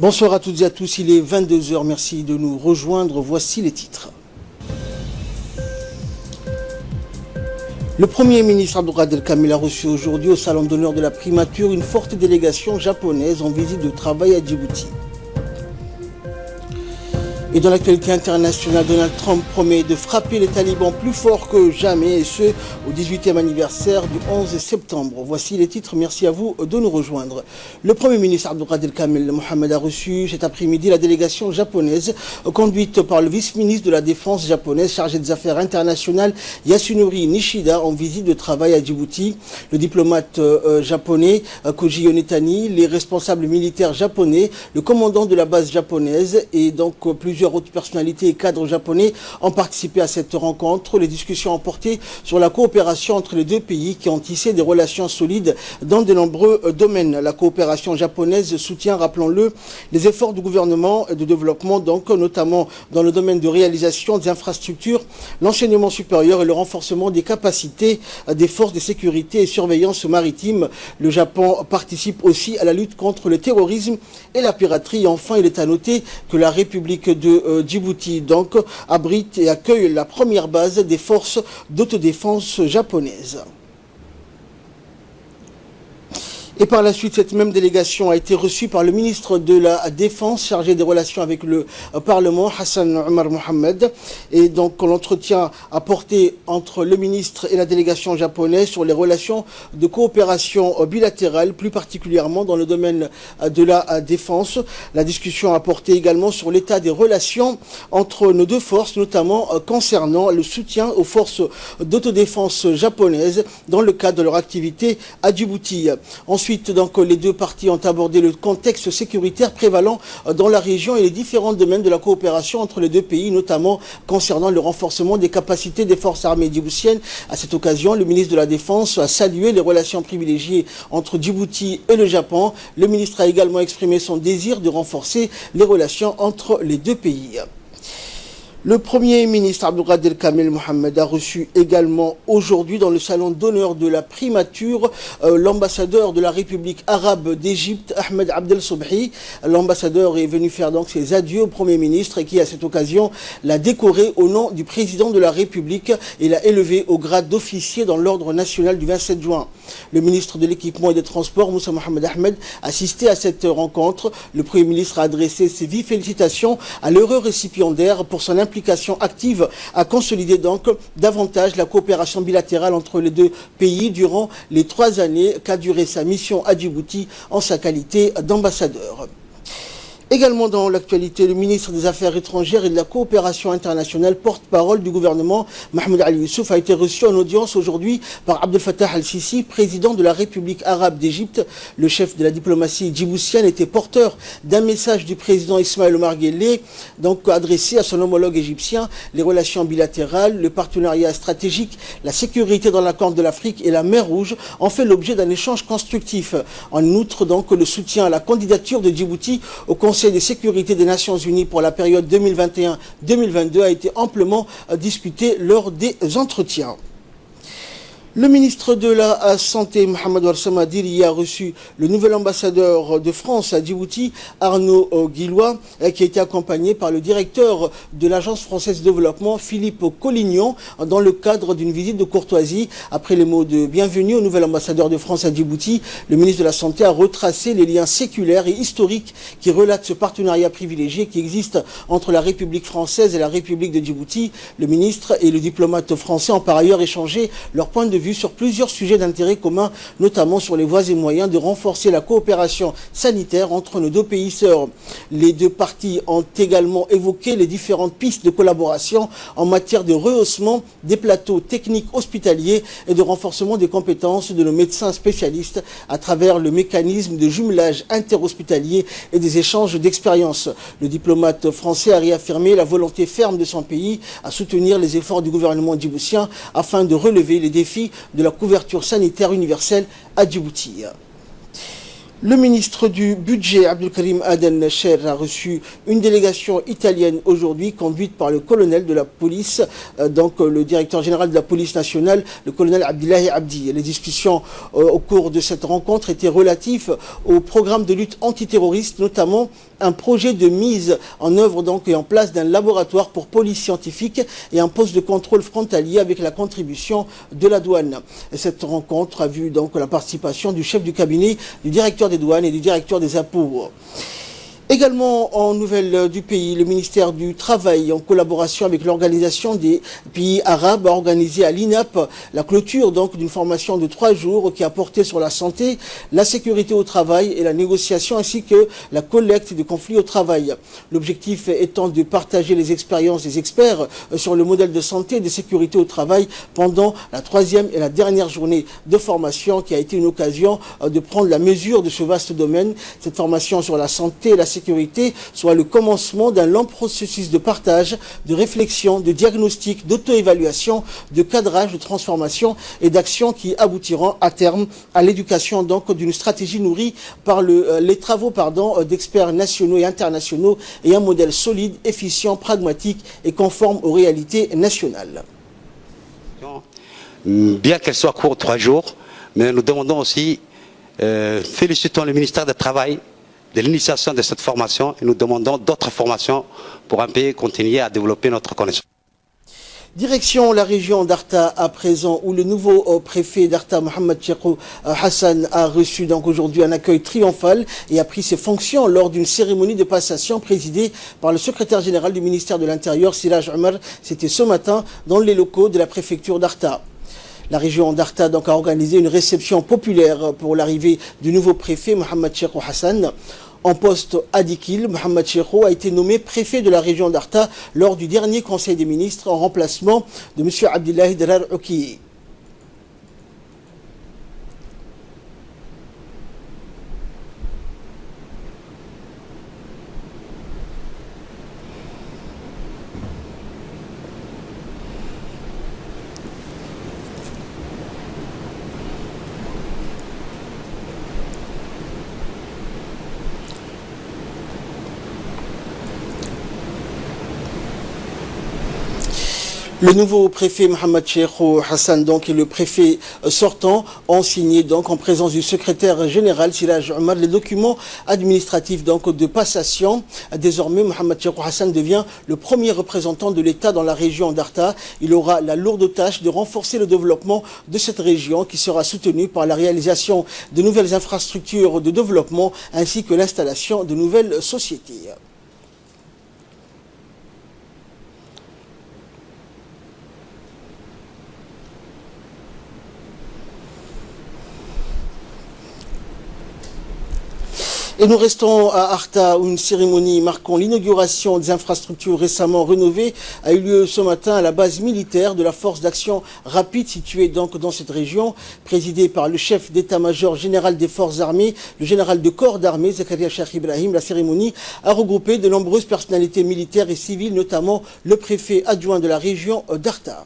Bonsoir à toutes et à tous, il est 22 h, merci de nous rejoindre, voici les titres. Le Premier ministre Abdulkader Kamil a reçu aujourd'hui au Salon d'honneur de la primature une forte délégation japonaise en visite de travail à Djibouti. Et dans l'actualité internationale, Donald Trump promet de frapper les talibans plus fort que jamais, et ce, au 18e anniversaire du 11 septembre. Voici les titres, merci à vous de nous rejoindre. Le Premier ministre Abdulkader Kamil Mohamed a reçu cet après-midi la délégation japonaise, conduite par le vice-ministre de la Défense japonaise chargé des affaires internationales Yasunori Nishida, en visite de travail à Djibouti. Le diplomate japonais Koji Yonetani, les responsables militaires japonais, le commandant de la base japonaise et donc plusieurs autres personnalités et cadres japonais ont participé à cette rencontre. Les discussions ont porté sur la coopération entre les deux pays qui ont tissé des relations solides dans de nombreux domaines. La coopération japonaise soutient, rappelons-le, les efforts du gouvernement de développement, donc notamment dans le domaine de réalisation des infrastructures, l'enseignement supérieur et le renforcement des capacités des forces de sécurité et surveillance maritime. Le Japon participe aussi à la lutte contre le terrorisme et la piraterie. Enfin, il est à noter que la République de Djibouti donc abrite et accueille la première base des forces d'autodéfense japonaises. Et par la suite, cette même délégation a été reçue par le ministre de la Défense chargé des relations avec le Parlement, Hassan Omar Mohamed. Et donc l'entretien a porté entre le ministre et la délégation japonaise sur les relations de coopération bilatérale, plus particulièrement dans le domaine de la défense. La discussion a porté également sur l'état des relations entre nos deux forces, notamment concernant le soutien aux forces d'autodéfense japonaises dans le cadre de leur activité à Djibouti. Ensuite, donc, les deux parties ont abordé le contexte sécuritaire prévalant dans la région et les différents domaines de la coopération entre les deux pays, notamment concernant le renforcement des capacités des forces armées djiboutiennes. À cette occasion, le ministre de la Défense a salué les relations privilégiées entre Djibouti et le Japon. Le ministre a également exprimé son désir de renforcer les relations entre les deux pays. Le Premier ministre Abdulkader Kamil Mohamed a reçu également aujourd'hui dans le salon d'honneur de la primature l'ambassadeur de la République arabe d'Égypte, Ahmed Abdel Sobhi. L'ambassadeur est venu faire donc ses adieux au Premier ministre et qui à cette occasion l'a décoré au nom du président de la République et l'a élevé au grade d'officier dans l'ordre national du 27 juin. Le ministre de l'Équipement et des Transports, Moussa Mohamed Ahmed, assisté à cette rencontre. Le Premier ministre a adressé ses vives félicitations à l'heureux récipiendaire pour son implication active à consolider donc davantage la coopération bilatérale entre les deux pays durant les 3 années qu'a duré sa mission à Djibouti en sa qualité d'ambassadeur. Également dans l'actualité, le ministre des Affaires étrangères et de la coopération internationale, porte-parole du gouvernement, Mahmoud Ali Youssouf, a été reçu en audience aujourd'hui par Abdel Fattah al-Sisi, président de la République arabe d'Égypte. Le chef de la diplomatie djiboutienne était porteur d'un message du président Ismaël Omar Guelleh, donc adressé à son homologue égyptien. Les relations bilatérales, le partenariat stratégique, la sécurité dans la Corne de l'Afrique et la mer Rouge ont fait l'objet d'un échange constructif. En outre, donc, le soutien à la candidature de Djibouti au Conseil de sécurité des Nations Unies pour la période 2021-2022 a été amplement discuté lors des entretiens. Le ministre de la Santé, Mohamed Ouarsama Diri, a reçu le nouvel ambassadeur de France à Djibouti, Arnaud Guillois, qui a été accompagné par le directeur de l'Agence française de développement, Philippe Collignon, dans le cadre d'une visite de courtoisie. Après les mots de bienvenue au nouvel ambassadeur de France à Djibouti, le ministre de la Santé a retracé les liens séculaires et historiques qui relatent ce partenariat privilégié qui existe entre la République française et la République de Djibouti. Le ministre et le diplomate français ont par ailleurs échangé leurs points de vue sur plusieurs sujets d'intérêt commun, notamment sur les voies et moyens de renforcer la coopération sanitaire entre nos deux pays sœurs. Les deux parties ont également évoqué les différentes pistes de collaboration en matière de rehaussement des plateaux techniques hospitaliers et de renforcement des compétences de nos médecins spécialistes à travers le mécanisme de jumelage interhospitalier et des échanges d'expériences. Le diplomate français a réaffirmé la volonté ferme de son pays à soutenir les efforts du gouvernement djiboutien afin de relever les défis de la couverture sanitaire universelle à Djibouti. Le ministre du Budget, Abdelkarim Aden Cher, a reçu une délégation italienne aujourd'hui, conduite par le colonel de la police, donc le directeur général de la police nationale, le colonel Abdillahi Abdi. Les discussions au cours de cette rencontre étaient relatives au programme de lutte antiterroriste, notamment un projet de mise en œuvre donc et en place d'un laboratoire pour police scientifique et un poste de contrôle frontalier avec la contribution de la douane. Et cette rencontre a vu donc la participation du chef du cabinet, du directeur des douanes et du directeur des impôts. Également en nouvelle du pays, le ministère du Travail, en collaboration avec l'Organisation des pays arabes, a organisé à l'INAP la clôture donc d'une formation de 3 jours qui a porté sur la santé, la sécurité au travail et la négociation ainsi que la collecte des conflits au travail. L'objectif étant de partager les expériences des experts sur le modèle de santé et de sécurité au travail pendant la 3e et la dernière journée de formation qui a été une occasion de prendre la mesure de ce vaste domaine. Cette formation sur la santé et la sécurité soit le commencement d'un long processus de partage, de réflexion, de diagnostic, d'auto-évaluation, de cadrage, de transformation et d'action qui aboutiront à terme à l'éducation donc d'une stratégie nourrie par les travaux d'experts nationaux et internationaux et un modèle solide, efficient, pragmatique et conforme aux réalités nationales. Bien qu'elle soit courte 3 jours, mais nous demandons aussi, félicitons le ministère du Travail de l'initiation de cette formation et nous demandons d'autres formations pour un pays continuer à développer notre connaissance. Direction la région d'Arta à présent où le nouveau préfet d'Arta, Mohamed Cheikhou Hassan, a reçu donc aujourd'hui un accueil triomphal et a pris ses fonctions lors d'une cérémonie de passation présidée par le secrétaire général du ministère de l'Intérieur, Siraj Omar. C'était ce matin dans les locaux de la préfecture d'Arta. La région d'Arta donc a organisé une réception populaire pour l'arrivée du nouveau préfet Mohamed Cheikhou Hassan. En poste à Dikil, Mohamed Cheikhou a été nommé préfet de la région d'Arta lors du dernier conseil des ministres en remplacement de M. Abdillahi Drar Ouki. Le nouveau préfet Mohamed Cheikhou Hassan donc et le préfet sortant ont signé donc en présence du secrétaire général Siraj Omar les documents administratifs donc de passation. Désormais, Mohamed Cheikhou Hassan devient le premier représentant de l'État dans la région d'Arta. Il aura la lourde tâche de renforcer le développement de cette région qui sera soutenue par la réalisation de nouvelles infrastructures de développement ainsi que l'installation de nouvelles sociétés. Et nous restons à Arta où une cérémonie marquant l'inauguration des infrastructures récemment rénovées a eu lieu ce matin à la base militaire de la force d'action rapide située donc dans cette région, présidée par le chef d'état-major général des forces armées, le général de corps d'armée Zakaria Cheikh Ibrahim. La cérémonie a regroupé de nombreuses personnalités militaires et civiles, notamment le préfet adjoint de la région d'Arta.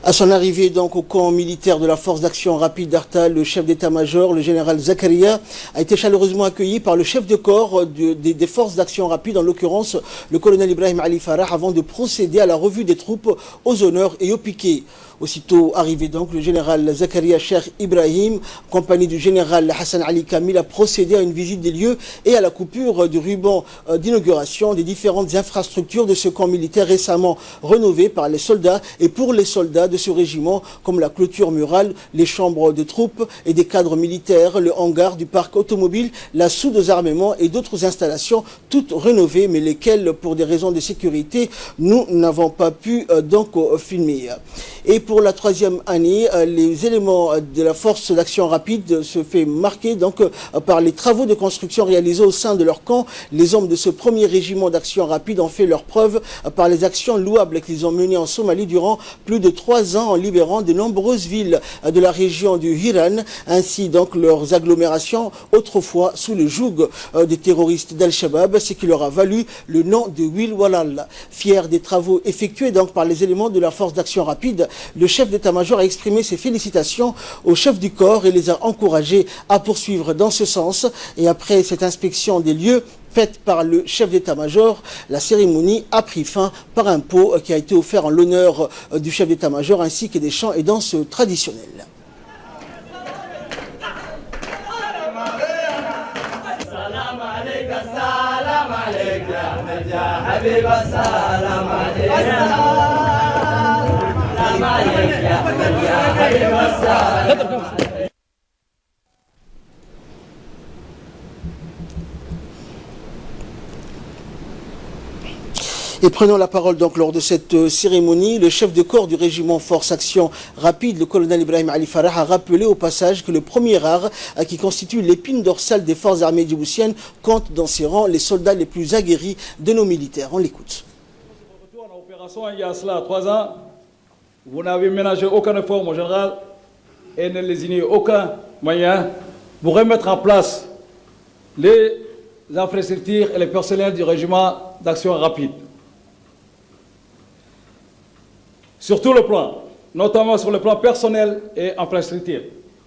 À son arrivée donc au camp militaire de la force d'action rapide d'Arta, le chef d'état-major, le général Zakaria, a été chaleureusement accueilli par le chef de corps des forces d'action rapide, en l'occurrence le colonel Ibrahim Ali Farah, avant de procéder à la revue des troupes aux honneurs et au piquet. Aussitôt arrivé donc, le général Zakaria Cheikh Ibrahim, compagnie du général Hassan Ali Kamil, a procédé à une visite des lieux et à la coupure du ruban d'inauguration des différentes infrastructures de ce camp militaire récemment rénové par les soldats et pour les soldats de ce régiment, comme la clôture murale, les chambres de troupes et des cadres militaires, le hangar du parc automobile, la soude aux armements et d'autres installations, toutes rénovées, mais lesquelles, pour des raisons de sécurité, nous n'avons pas pu donc filmer. Et pour la 3e année, les éléments de la force d'action rapide se fait marquer donc par les travaux de construction réalisés au sein de leur camp. Les hommes de ce premier régiment d'action rapide ont fait leur preuve par les actions louables qu'ils ont menées en Somalie durant plus de 3 ans en libérant de nombreuses villes de la région du Hiran, ainsi donc leurs agglomérations autrefois sous le joug des terroristes d'Al-Shabaab, ce qui leur a valu le nom de Wil Walal. Fier des travaux effectués donc par les éléments de la force d'action rapide, le chef d'état-major a exprimé ses félicitations au chef du corps et les a encouragés à poursuivre dans ce sens. Et après cette inspection des lieux faite par le chef d'état-major. La cérémonie a pris fin par un pot qui a été offert en l'honneur du chef d'état-major ainsi que des chants et danses traditionnels. Et prenant la parole donc lors de cette cérémonie, le chef de corps du régiment Force Action Rapide, le colonel Ibrahim Ali Farah, a rappelé au passage que le premier rare qui constitue l'épine dorsale des forces armées djiboutiennes compte dans ses rangs les soldats les plus aguerris de nos militaires. On l'écoute. Retour en opération il y a cela 3 ans, vous n'avez ménagé aucun effort, mon général, et ne lésinez aucun moyen pour remettre en place les infrastructures et les personnels du régiment d'action rapide. Sur tout le plan, notamment sur le plan personnel et infrastructure,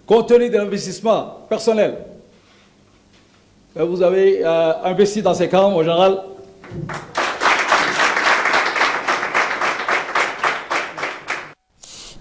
compte tenu de l'investissement personnel, vous avez investi dans ces camps, mon général.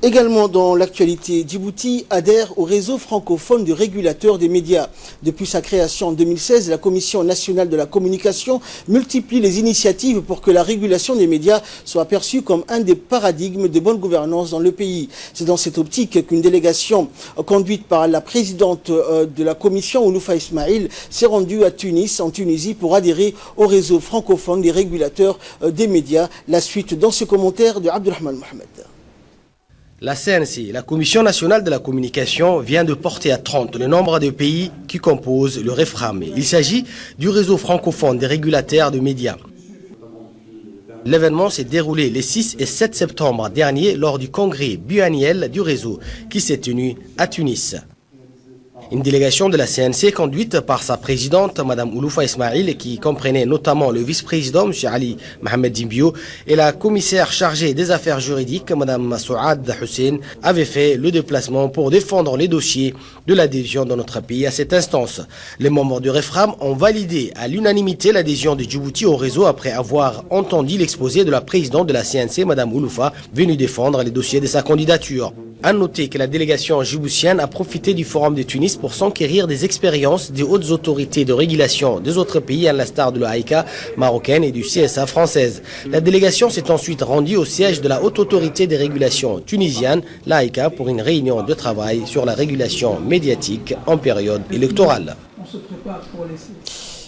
Également dans l'actualité, Djibouti adhère au réseau francophone du régulateur des médias. Depuis sa création en 2016, la Commission nationale de la communication multiplie les initiatives pour que la régulation des médias soit perçue comme un des paradigmes de bonne gouvernance dans le pays. C'est dans cette optique qu'une délégation conduite par la présidente de la Commission, Ouloufa Ismail, s'est rendue à Tunis, en Tunisie, pour adhérer au réseau francophone des régulateurs des médias. La suite dans ce commentaire de Abdulrahman Mohamed. La CNC, la Commission nationale de la communication, vient de porter à 30 le nombre de pays qui composent le REFRAM. Il s'agit du réseau francophone des régulateurs de médias. L'événement s'est déroulé les 6 et 7 septembre dernier lors du congrès biannuel du réseau qui s'est tenu à Tunis. Une délégation de la CNC conduite par sa présidente, Mme Ouloufa Ismail, qui comprenait notamment le vice-président, M. Ali Mohamed Dimbio, et la commissaire chargée des affaires juridiques, Mme Souad Hussein, avait fait le déplacement pour défendre les dossiers de l'adhésion de notre pays à cette instance. Les membres du REFRAM ont validé à l'unanimité l'adhésion de Djibouti au réseau après avoir entendu l'exposé de la présidente de la CNC, Mme Ouloufa, venue défendre les dossiers de sa candidature. À noter que la délégation djiboutienne a profité du Forum de Tunis pour s'enquérir des expériences des hautes autorités de régulation des autres pays, à l'instar de la AICA marocaine et du CSA française. La délégation s'est ensuite rendue au siège de la haute autorité des régulations tunisienne, la AICA, pour une réunion de travail sur la régulation médiatique en période électorale. On se prépare pour laisser.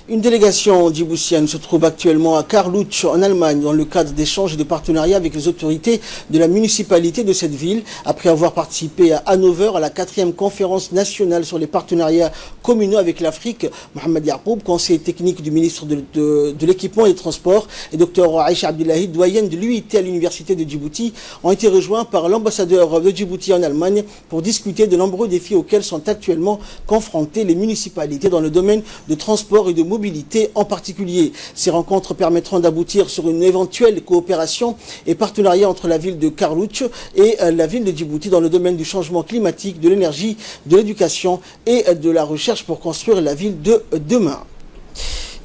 Une délégation djiboutienne se trouve actuellement à Karlutch, en Allemagne, dans le cadre d'échanges et de partenariats avec les autorités de la municipalité de cette ville, après avoir participé à Hannover à la 4e conférence nationale sur les partenariats communaux avec l'Afrique. Mohamed Yacoub, conseiller technique du ministre de l'équipement et des transports, et Dr Aïcha Abdullahi, doyenne de l'UIT à l'université de Djibouti, ont été rejoints par l'ambassadeur de Djibouti en Allemagne pour discuter de nombreux défis auxquels sont actuellement confrontées les municipalités dans le domaine de transport et de mobilité en particulier. Ces rencontres permettront d'aboutir sur une éventuelle coopération et partenariat entre la ville de Karlutch et la ville de Djibouti dans le domaine du changement climatique, de l'énergie, de l'éducation et de la recherche pour construire la ville de demain.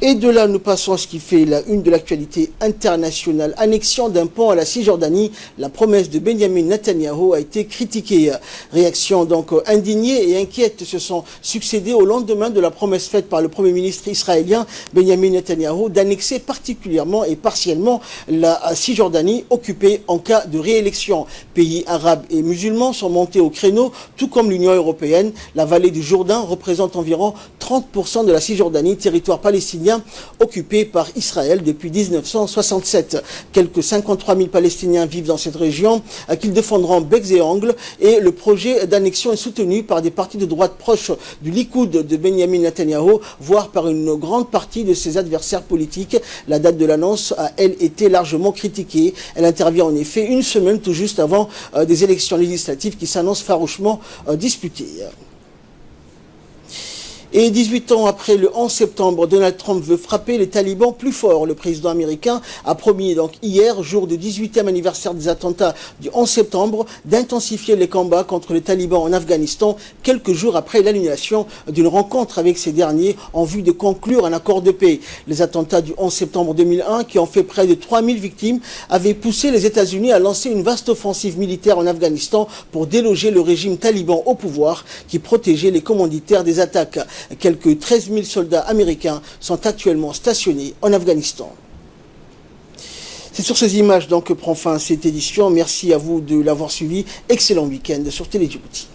Et de là, nous passons à ce qui fait la une de l'actualité internationale. Annexion d'un pont à la Cisjordanie, la promesse de Benjamin Netanyahu a été critiquée. Réactions donc indignées et inquiètes se sont succédées au lendemain de la promesse faite par le Premier ministre israélien Benjamin Netanyahu d'annexer particulièrement et partiellement la Cisjordanie occupée en cas de réélection. Pays arabes et musulmans sont montés au créneau, tout comme l'Union européenne. La vallée du Jourdain représente environ 30% de la Cisjordanie, territoire palestinien occupé par Israël depuis 1967. Quelques 53 000 Palestiniens vivent dans cette région qu'ils défendront becs et ongles, et le projet d'annexion est soutenu par des partis de droite proches du Likoud de Benjamin Netanyahu, voire par une grande partie de ses adversaires politiques. La date de l'annonce a, elle, été largement critiquée. Elle intervient en effet une semaine tout juste avant des élections législatives qui s'annoncent farouchement disputées. Et 18 ans après le 11 septembre, Donald Trump veut frapper les talibans plus fort. Le président américain a promis donc hier, jour du 18e anniversaire des attentats du 11 septembre, d'intensifier les combats contre les talibans en Afghanistan, quelques jours après l'annulation d'une rencontre avec ces derniers en vue de conclure un accord de paix. Les attentats du 11 septembre 2001, qui ont fait près de 3000 victimes, avaient poussé les États-Unis à lancer une vaste offensive militaire en Afghanistan pour déloger le régime taliban au pouvoir qui protégeait les commanditaires des attaques. Quelques 13 000 soldats américains sont actuellement stationnés en Afghanistan. C'est sur ces images donc que prend fin cette édition. Merci à vous de l'avoir suivi. Excellent week-end sur Télé Djibouti.